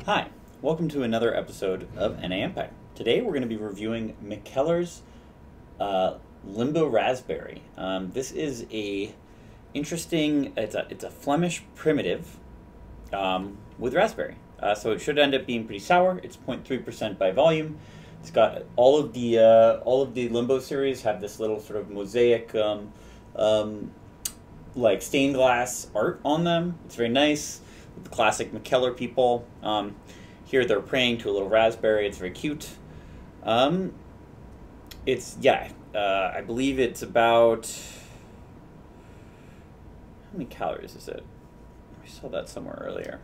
Hi, welcome to another episode of N.A.MPIRE. Today we're going to be reviewing Mikkeller's Limbo Raspberry. This is a interesting, it's a Flemish primitive with raspberry. So it should end up being pretty sour. It's 0.3% by volume. It's got all of the Limbo series have this little sort of mosaic like stained glass art on them. It's very nice. The classic Mikkeller people. Here they're praying to a little raspberry. It's very cute. I believe it's about, how many calories is it? I saw that somewhere earlier.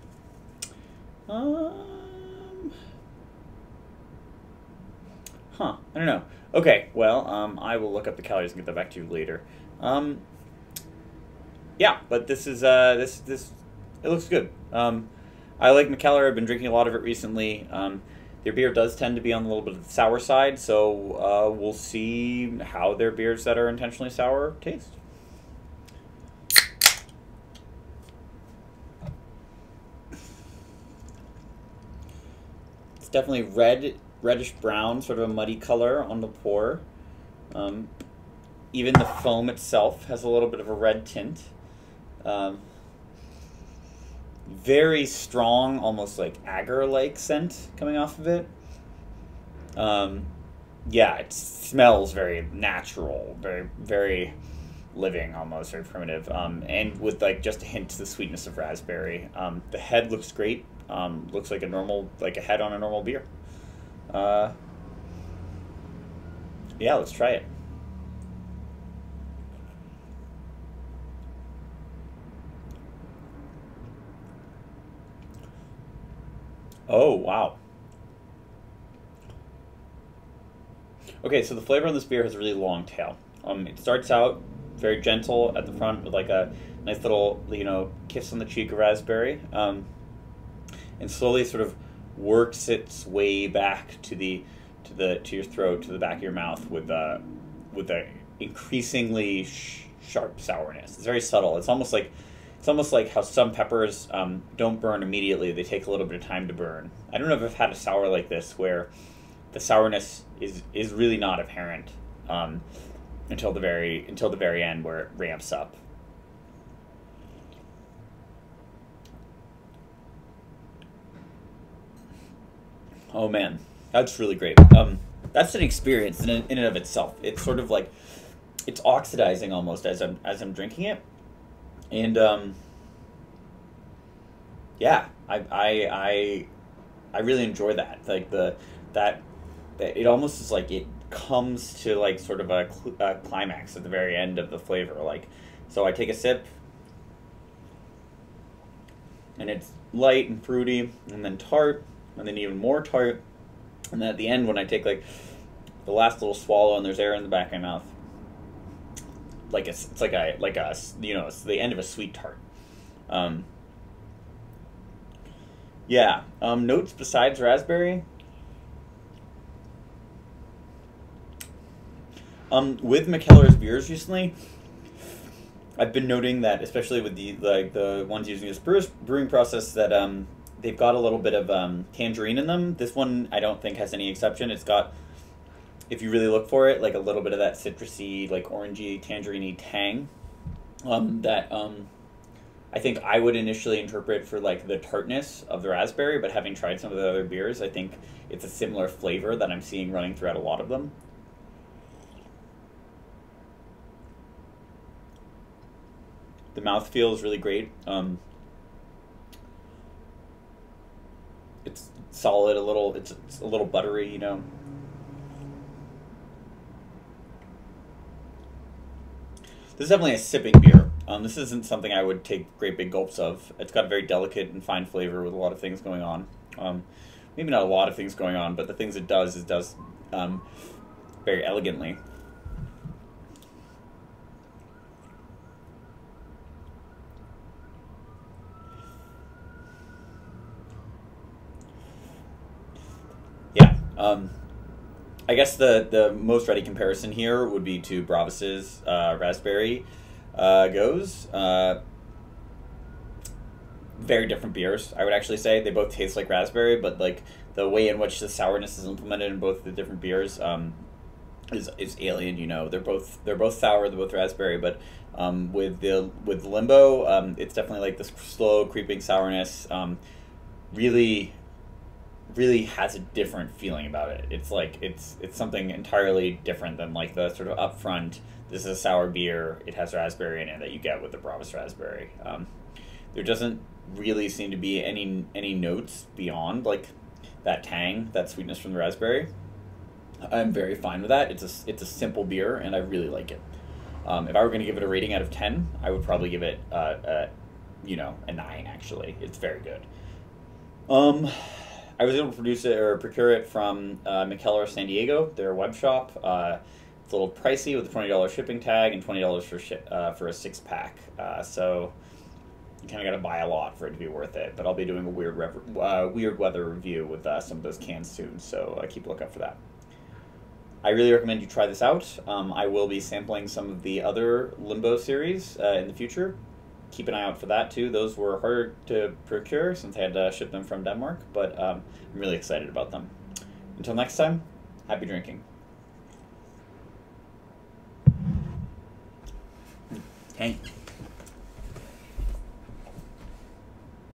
I don't know. Okay, well, I will look up the calories and get that back to you later. Yeah, but this is this it looks good. I like Mikkeller. I've been drinking a lot of it recently. Their beer does tend to be on a little bit of the sour side, so we'll see how their beers that are intentionally sour taste. It's definitely reddish brown, sort of a muddy color on the pour. Even the foam itself has a little bit of a red tint. Very strong, almost like agar-like scent coming off of it. Yeah, it smells very natural, very living, almost very primitive, and with like just a hint to the sweetness of raspberry. The head looks great. Looks like a head on a normal beer. Yeah, let's try it. Oh, wow. Okay, so the flavor of this beer has a really long tail. It starts out very gentle at the front with like a nice little, kiss on the cheek of raspberry, and slowly sort of works its way back to your throat, to the back of your mouth with a increasingly sharp sourness. It's very subtle. It's almost like how some peppers don't burn immediately. They take a little bit of time to burn. I don't know if I've had a sour like this where the sourness is really not apparent until the very end, where it ramps up. Oh man, that's really great. That's an experience in and of itself. It's sort of like it's oxidizing almost as I'm drinking it. And yeah, I really enjoy that. Like that it almost is like it comes to like sort of a climax at the very end of the flavor. Like, so I take a sip, and it's light and fruity, and then tart, and then even more tart, and then at the end when I take like the last little swallow and there's air in the back of my mouth. Like it's the end of a sweet tart. Yeah. Notes besides raspberry. With Mikkeller's beers recently, I've been noting that, especially with the ones using this brewing process, that they've got a little bit of tangerine in them. This one I don't think has any exception. It's got, if you really look for it, like a little bit of that citrusy, like orangey, tangerine-y tang that I think I would initially interpret for like the tartness of the raspberry, but having tried some of the other beers, I think it's a similar flavor that I'm seeing running throughout a lot of them. The mouthfeel is really great. It's solid, it's a little buttery, This is definitely a sipping beer. This isn't something I would take great big gulps of. It's got a very delicate and fine flavor with a lot of things going on. Maybe not a lot of things going on, but the things it does very elegantly. Yeah. I guess the most ready comparison here would be to Bravis's raspberry goes. very different beers. I would actually say they both taste like raspberry, but like the way in which the sourness is implemented in both the different beers is alien. You know, they're both sour, they're both raspberry, but with Limbo, it's definitely like this slow creeping sourness. Really, really has a different feeling about it. It's like it's something entirely different than like the sort of upfront. This is a sour beer. It has raspberry in it that you get with the Bravas raspberry. There doesn't really seem to be any notes beyond like that tang, that sweetness from the raspberry. I'm very fine with that. It's a simple beer, and I really like it. If I were going to give it a rating out of 10, I would probably give it a 9. Actually, it's very good. I was able to produce it or procure it from Mikkeller, San Diego, their web shop. It's a little pricey with a $20 shipping tag and $20 for a 6-pack. So you kind of got to buy a lot for it to be worth it. But I'll be doing a weird weather review with some of those cans soon, so keep a lookout for that. I really recommend you try this out. I will be sampling some of the other Limbo series in the future. Keep an eye out for that too. Those were harder to procure since I had to ship them from Denmark, but I'm really excited about them. Until next time, happy drinking. Hey.